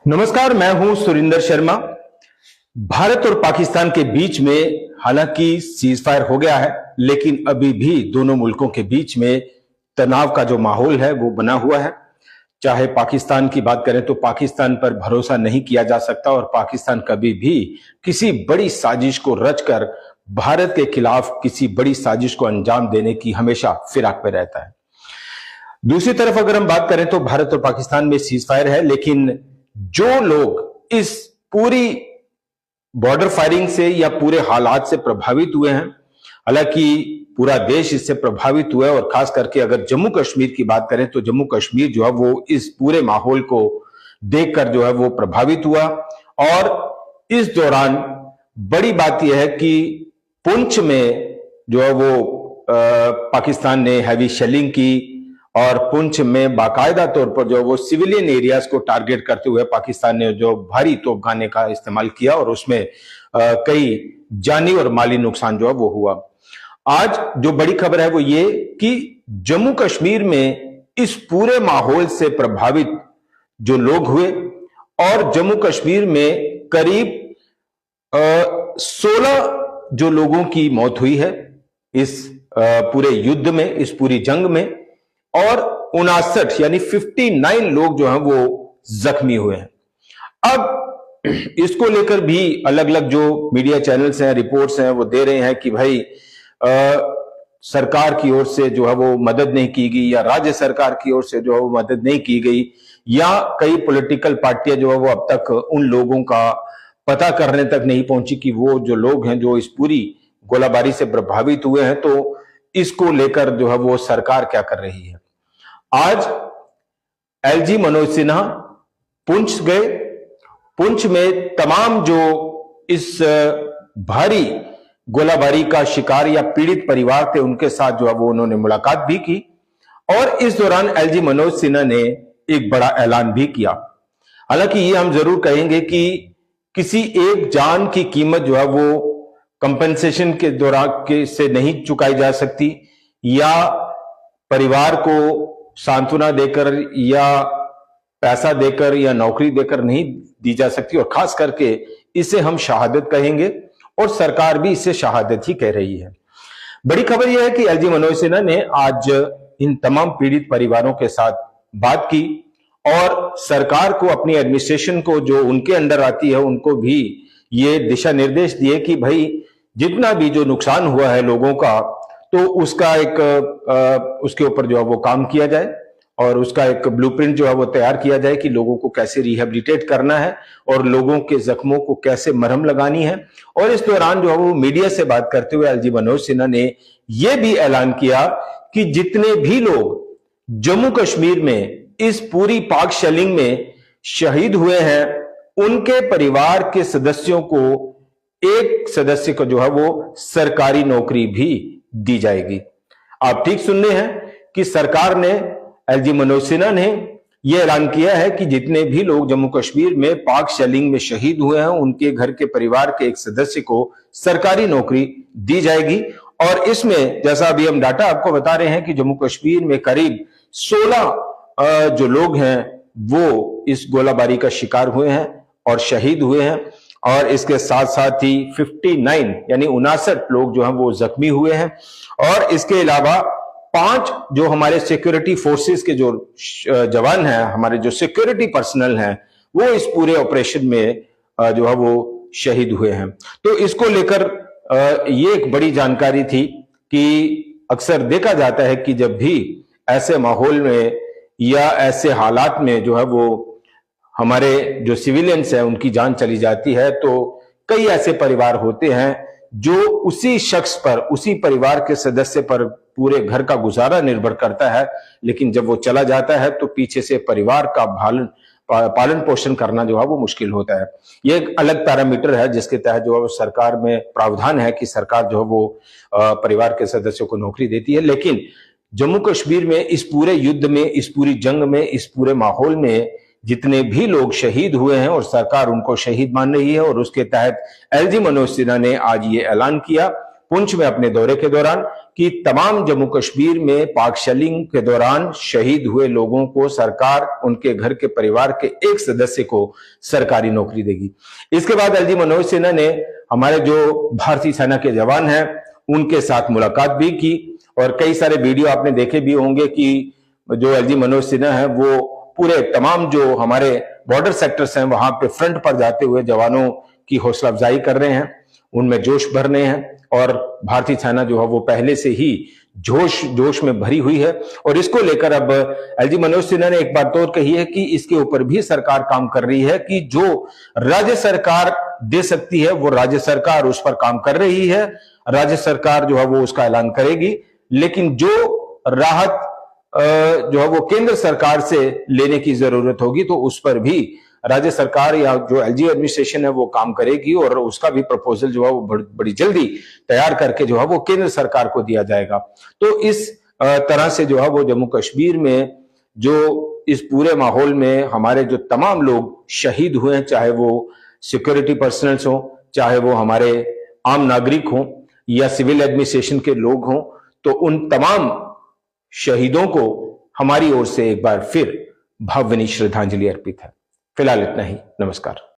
नमस्कार, मैं हूं सुरिंदर शर्मा। भारत और पाकिस्तान के बीच में हालांकि सीज फायर हो गया है, लेकिन अभी भी दोनों मुल्कों के बीच में तनाव का जो माहौल है वो बना हुआ है। चाहे पाकिस्तान की बात करें तो पाकिस्तान पर भरोसा नहीं किया जा सकता और पाकिस्तान कभी भी किसी बड़ी साजिश को रचकर भारत के खिलाफ किसी बड़ी साजिश को अंजाम देने की हमेशा फिराक में रहता है। दूसरी तरफ अगर हम बात करें तो भारत और पाकिस्तान में सीज फायर है, लेकिन जो लोग इस पूरी बॉर्डर फायरिंग से या पूरे हालात से प्रभावित हुए हैं, हालांकि पूरा देश इससे प्रभावित हुआ है और खास करके अगर जम्मू कश्मीर की बात करें तो जम्मू कश्मीर जो है वो इस पूरे माहौल को देखकर जो है वो प्रभावित हुआ। और इस दौरान बड़ी बात यह है कि पुंछ में जो है वो पाकिस्तान ने हैवी शेलिंग की और पुंछ में बाकायदा तौर पर जो वो सिविलियन एरियाज को टारगेट करते हुए पाकिस्तान ने जो भारी तोपखाने का इस्तेमाल किया और उसमें कई जानी और माली नुकसान जो है वो हुआ। आज जो बड़ी खबर है वो ये कि जम्मू कश्मीर में इस पूरे माहौल से प्रभावित जो लोग हुए और जम्मू कश्मीर में करीब 16 जो लोगों की मौत हुई है इस पूरे युद्ध में, इस पूरी जंग में, और 59 यानी 59 लोग जो हैं वो जख्मी हुए हैं। अब इसको लेकर भी अलग अलग जो मीडिया चैनल्स हैं, रिपोर्ट्स हैं, वो दे रहे हैं कि भाई सरकार की ओर से जो है वो मदद नहीं की गई या राज्य सरकार की ओर से जो है वो मदद नहीं की गई, या कई पॉलिटिकल पार्टियां जो है वो अब तक उन लोगों का पता करने तक नहीं पहुंची कि वो जो लोग हैं जो इस पूरी गोलाबारी से प्रभावित हुए हैं, तो इसको लेकर जो है वो सरकार क्या कर रही है। आज एलजी मनोज सिन्हा पुंछ गए। पुंछ में तमाम जो इस भारी गोलाबारी का शिकार या पीड़ित परिवार थे उनके साथ जो है वो उन्होंने मुलाकात भी की और इस दौरान एलजी मनोज सिन्हा ने एक बड़ा ऐलान भी किया। हालांकि ये हम जरूर कहेंगे कि किसी एक जान की कीमत जो है वो कंपनसेशन के दौरान से नहीं चुकाई जा सकती या परिवार को सांत्वना देकर या पैसा देकर या नौकरी देकर नहीं दी जा सकती, और खास करके इसे हम शहादत कहेंगे और सरकार भी इसे शहादत ही कह रही है। बड़ी खबर यह है कि एलजी मनोज सिन्हा ने आज इन तमाम पीड़ित परिवारों के साथ बात की और सरकार को, अपनी एडमिनिस्ट्रेशन को जो उनके अंडर आती है, उनको भी ये दिशा निर्देश दिए कि भाई जितना भी जो नुकसान हुआ है लोगों का, तो उसका एक उसके ऊपर जो है वो काम किया जाए और उसका एक ब्लूप्रिंट जो है वो तैयार किया जाए कि लोगों को कैसे रिहेबिलिटेट करना है और लोगों के जख्मों को कैसे मरहम लगानी है। और इस दौरान जो है वो मीडिया से बात करते हुए एलजी मनोज सिन्हा ने यह भी ऐलान किया कि जितने भी लोग जम्मू कश्मीर में इस पूरी पाक शेलिंग में शहीद हुए हैं, उनके परिवार के सदस्यों को, एक सदस्य को जो है वो सरकारी नौकरी भी दी जाएगी। आप ठीक सुन रहे हैं कि सरकार ने, एलजी मनोज सिन्हा ने यह ऐलान किया है कि जितने भी लोग जम्मू कश्मीर में पाक शेलिंग में शहीद हुए हैं, उनके घर के परिवार के एक सदस्य को सरकारी नौकरी दी जाएगी। और इसमें जैसा अभी हम डाटा आपको बता रहे हैं कि जम्मू कश्मीर में करीब 16 जो लोग हैं वो इस गोलाबारी का शिकार हुए हैं और शहीद हुए हैं, और इसके साथ साथ ही 59 यानी 59 लोग जो हैं वो जख्मी हुए हैं। और इसके अलावा 5 जो हमारे सिक्योरिटी फोर्सेस के जो जवान हैं, हमारे जो सिक्योरिटी पर्सनल हैं, वो इस पूरे ऑपरेशन में जो है वो शहीद हुए हैं। तो इसको लेकर ये एक बड़ी जानकारी थी कि अक्सर देखा जाता है कि जब भी ऐसे माहौल में या ऐसे हालात में जो है वो हमारे जो सिविलियंस हैं उनकी जान चली जाती है, तो कई ऐसे परिवार होते हैं जो उसी शख्स पर, उसी परिवार के सदस्य पर पूरे घर का गुजारा निर्भर करता है, लेकिन जब वो चला जाता है तो पीछे से परिवार का पालन पोषण करना जो है वो मुश्किल होता है। ये एक अलग पैरामीटर है जिसके तहत जो है वो सरकार में प्रावधान है कि सरकार जो है वो परिवार के सदस्यों को नौकरी देती है। लेकिन जम्मू कश्मीर में इस पूरे युद्ध में, इस पूरी जंग में, इस पूरे माहौल में जितने भी लोग शहीद हुए हैं और सरकार उनको शहीद मान रही है, और उसके तहत एलजी मनोज सिन्हा ने आज ये ऐलान किया पुंछ में अपने दौरे के दौरान कि तमाम जम्मू कश्मीर में पाक शेलिंग के दौरान शहीद हुए लोगों को सरकार उनके घर के परिवार के एक सदस्य को सरकारी नौकरी देगी। इसके बाद एलजी मनोज सिन्हा ने हमारे जो भारतीय सेना के जवान हैं उनके साथ मुलाकात भी की और कई सारे वीडियो आपने देखे भी होंगे कि जो एलजी मनोज सिन्हा है वो पूरे तमाम जो हमारे बॉर्डर सेक्टर्स हैं वहां पे फ्रंट पर जाते हुए जवानों की हौसला अफजाई कर रहे हैं, उनमें जोश भर रहे हैं और भारतीय सेना जो है वो पहले से ही जोश में भरी हुई है। और इसको लेकर अब एलजी मनोज सिन्हा ने एक बात और कही है कि इसके ऊपर भी सरकार काम कर रही है कि जो राज्य सरकार दे सकती है वो राज्य सरकार उस पर काम कर रही है, राज्य सरकार जो है वो उसका ऐलान करेगी, लेकिन जो राहत जो है वो केंद्र सरकार से लेने की जरूरत होगी तो उस पर भी राज्य सरकार या जो एलजी एडमिनिस्ट्रेशन है वो काम करेगी और उसका भी प्रपोजल जो है वो बड़ी जल्दी तैयार करके जो है वो केंद्र सरकार को दिया जाएगा। तो इस तरह से जो है वो जम्मू कश्मीर में जो इस पूरे माहौल में हमारे जो तमाम लोग शहीद हुए हैं, चाहे वो सिक्योरिटी पर्सनल्स हो, चाहे वो हमारे आम नागरिक हों या सिविल एडमिनिस्ट्रेशन के लोग हों, तो उन तमाम शहीदों को हमारी ओर से एक बार फिर भावभीनी श्रद्धांजलि अर्पित है। फिलहाल इतना ही, नमस्कार।